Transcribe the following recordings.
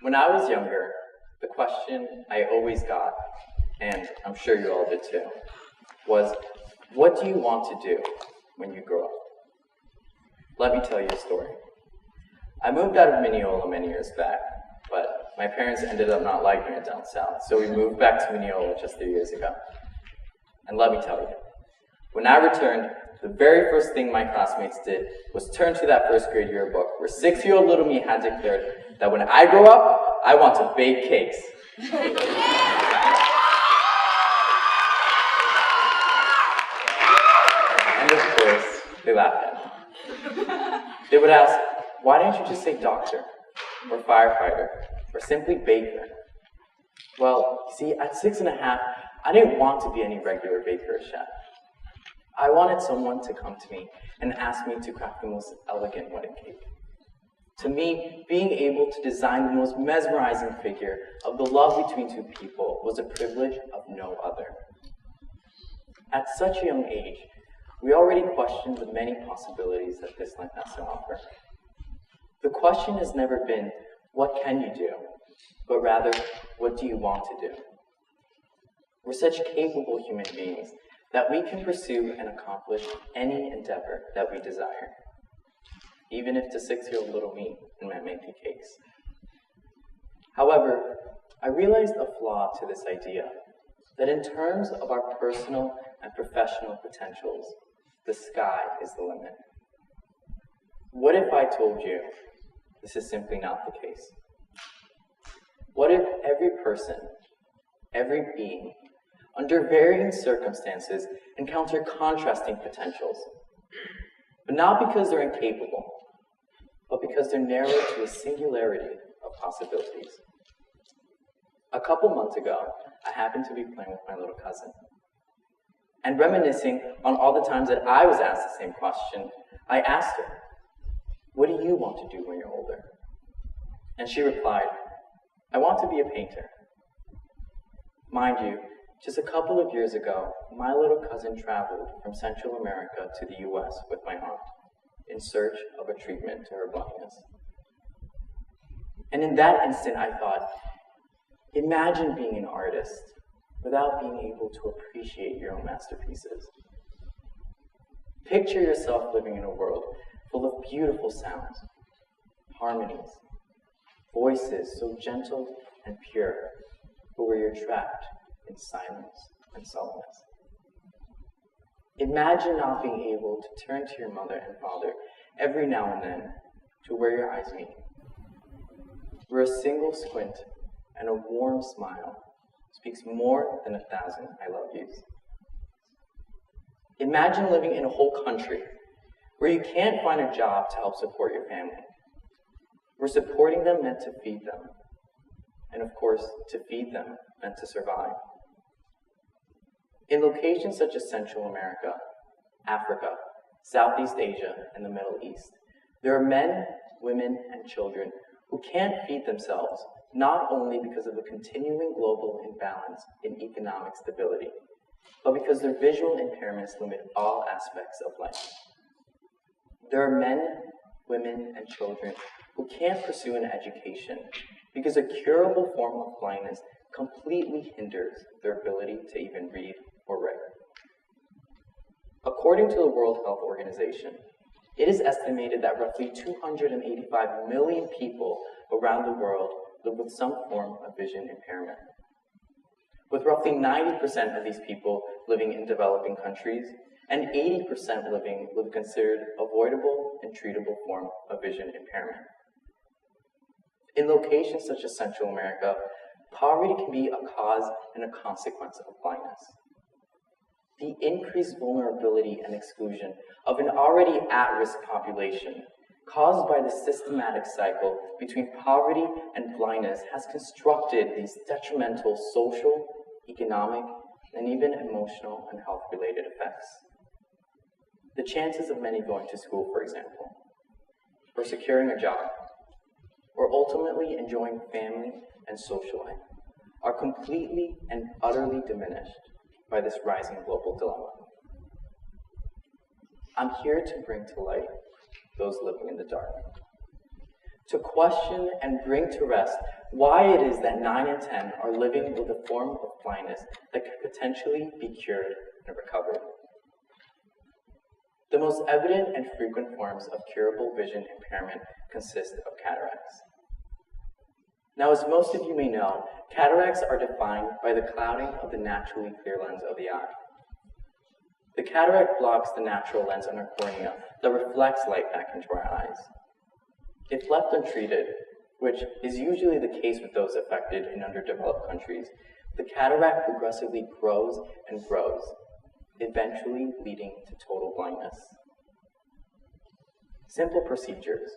When I was younger, the question I always got, and I'm sure you all did too, was, what do you want to do when you grow up? Let me tell you a story. I moved out of Mineola many years back, but my parents ended up not liking it down south, so we moved back to Mineola just 3 years ago. And let me tell you, when I returned, the very first thing my classmates did was turn to that first grade yearbook where 6-year-old little me had declared that when I grow up, I want to bake cakes. And of course, they laughed at me. They would ask, why didn't you just say doctor, or firefighter, or simply baker? Well, you see, at 6½, I didn't want to be any regular baker or chef. I wanted someone to come to me and ask me to craft the most elegant wedding cake. To me, being able to design the most mesmerizing figure of the love between two people was a privilege of no other. At such a young age, we already questioned the many possibilities that this life has to offer. The question has never been, what can you do? But rather, what do you want to do? We're such capable human beings that we can pursue and accomplish any endeavor that we desire, even if to 6-year-old little me it meant making cakes. However, I realized a flaw to this idea, that in terms of our personal and professional potentials, the sky is the limit. What if I told you this is simply not the case? What if every person, every being, under varying circumstances, encounter contrasting potentials, but not because they're incapable, but because they're narrowed to a singularity of possibilities? A couple months ago, I happened to be playing with my little cousin, and reminiscing on all the times that I was asked the same question, I asked her, what do you want to do when you're older? And she replied, I want to be a painter. Mind you, just a couple of years ago, my little cousin traveled from Central America to the US with my aunt in search of a treatment to her blindness. And in that instant, I thought, imagine being an artist without being able to appreciate your own masterpieces. Picture yourself living in a world full of beautiful sounds, harmonies, voices so gentle and pure, but where you're trapped in silence and sullenness. Imagine not being able to turn to your mother and father every now and then to where your eyes meet, where a single squint and a warm smile speaks more than 1,000 I love yous. Imagine living in a whole country where you can't find a job to help support your family, where supporting them meant to feed them, and of course, to feed them meant to survive. In locations such as Central America, Africa, Southeast Asia, and the Middle East, there are men, women, and children who can't feed themselves, not only because of the continuing global imbalance in economic stability, but because their visual impairments limit all aspects of life. There are men, women, and children who can't pursue an education because a curable form of blindness completely hinders their ability to even read or write. According to the World Health Organization, it is estimated that roughly 285 million people around the world live with some form of vision impairment, with roughly 90% of these people living in developing countries and 80% living with a considered avoidable and treatable form of vision impairment. In locations such as Central America, poverty can be a cause and a consequence of blindness. The increased vulnerability and exclusion of an already at-risk population caused by the systematic cycle between poverty and blindness has constructed these detrimental social, economic, and even emotional and health-related effects. The chances of many going to school, for example, or securing a job, or ultimately enjoying family and social life are completely and utterly diminished by this rising global dilemma. I'm here to bring to light those living in the dark, to question and bring to rest why it is that 9 in 10 are living with a form of blindness that could potentially be cured and recovered. The most evident and frequent forms of curable vision impairment consist of cataracts. Now, as most of you may know, cataracts are defined by the clouding of the naturally clear lens of the eye. The cataract blocks the natural lens on our cornea that reflects light back into our eyes. If left untreated, which is usually the case with those affected in underdeveloped countries, the cataract progressively grows and grows, eventually leading to total blindness. Simple procedures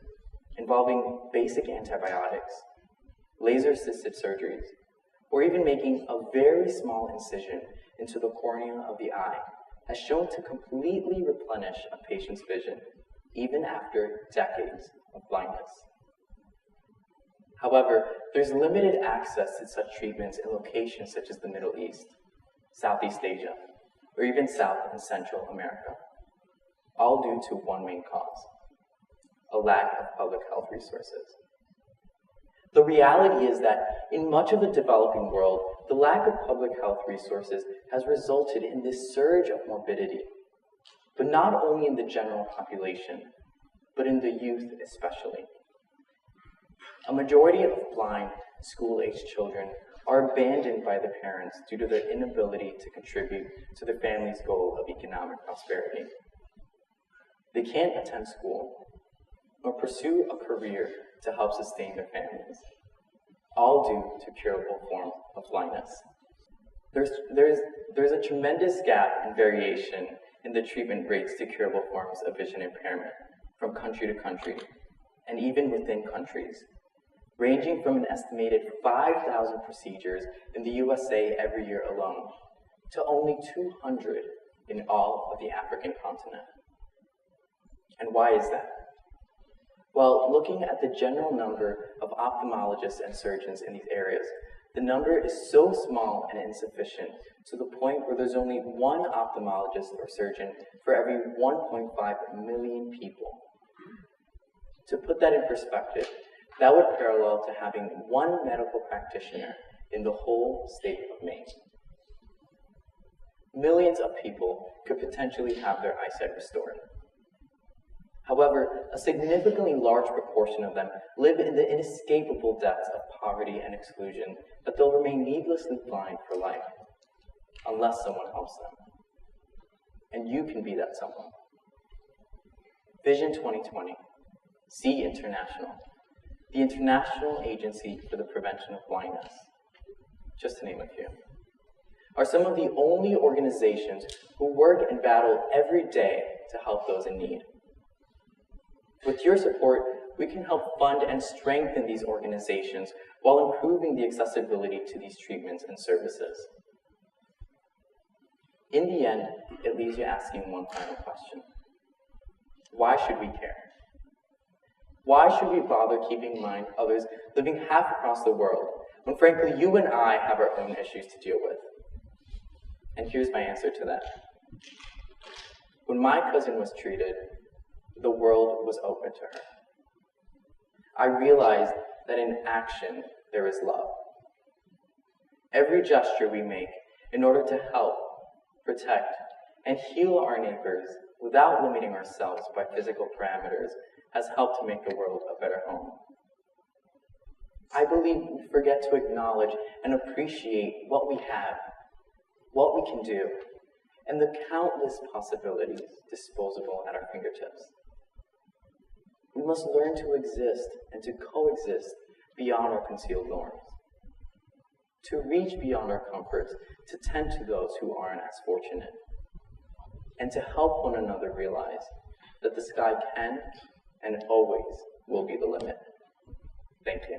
involving basic antibiotics, laser-assisted surgeries, or even making a very small incision into the cornea of the eye has shown to completely replenish a patient's vision, even after decades of blindness. However, there's limited access to such treatments in locations such as the Middle East, Southeast Asia, or even South and Central America, all due to one main cause: a lack of public health resources. The reality is that in much of the developing world, the lack of public health resources has resulted in this surge of morbidity, but not only in the general population, but in the youth especially. A majority of blind, school-aged children are abandoned by the parents due to their inability to contribute to the family's goal of economic prosperity. They can't attend school or pursue a career to help sustain their families, all due to curable form of blindness. There's a tremendous gap in variation in the treatment rates to curable forms of vision impairment from country to country, and even within countries, ranging from an estimated 5,000 procedures in the USA every year alone to only 200 in all of the African continent. And why is that? Well, looking at the general number of ophthalmologists and surgeons in these areas, the number is so small and insufficient to the point where there's only one ophthalmologist or surgeon for every 1.5 million people. To put that in perspective, that would parallel to having one medical practitioner in the whole state of Maine. Millions of people could potentially have their eyesight restored. However, a significantly large proportion of them live in the inescapable depths of poverty and exclusion that they'll remain needlessly blind for life, unless someone helps them. And you can be that someone. Vision 2020, See International, the International Agency for the Prevention of Blindness, just to name a few, are some of the only organizations who work and battle every day to help those in need. With your support, we can help fund and strengthen these organizations while improving the accessibility to these treatments and services. In the end, it leaves you asking one final question. Why should we care? Why should we bother keeping in mind others living half across the world when frankly you and I have our own issues to deal with? And here's my answer to that. When my cousin was treated, the world was open to her. I realized that in action there is love. Every gesture we make in order to help, protect, and heal our neighbors without limiting ourselves by physical parameters has helped to make the world a better home. I believe we forget to acknowledge and appreciate what we have, what we can do, and the countless possibilities disposable at our fingertips. We must learn to exist and to coexist beyond our concealed norms, to reach beyond our comforts, to tend to those who aren't as fortunate, and to help one another realize that the sky can and always will be the limit. Thank you.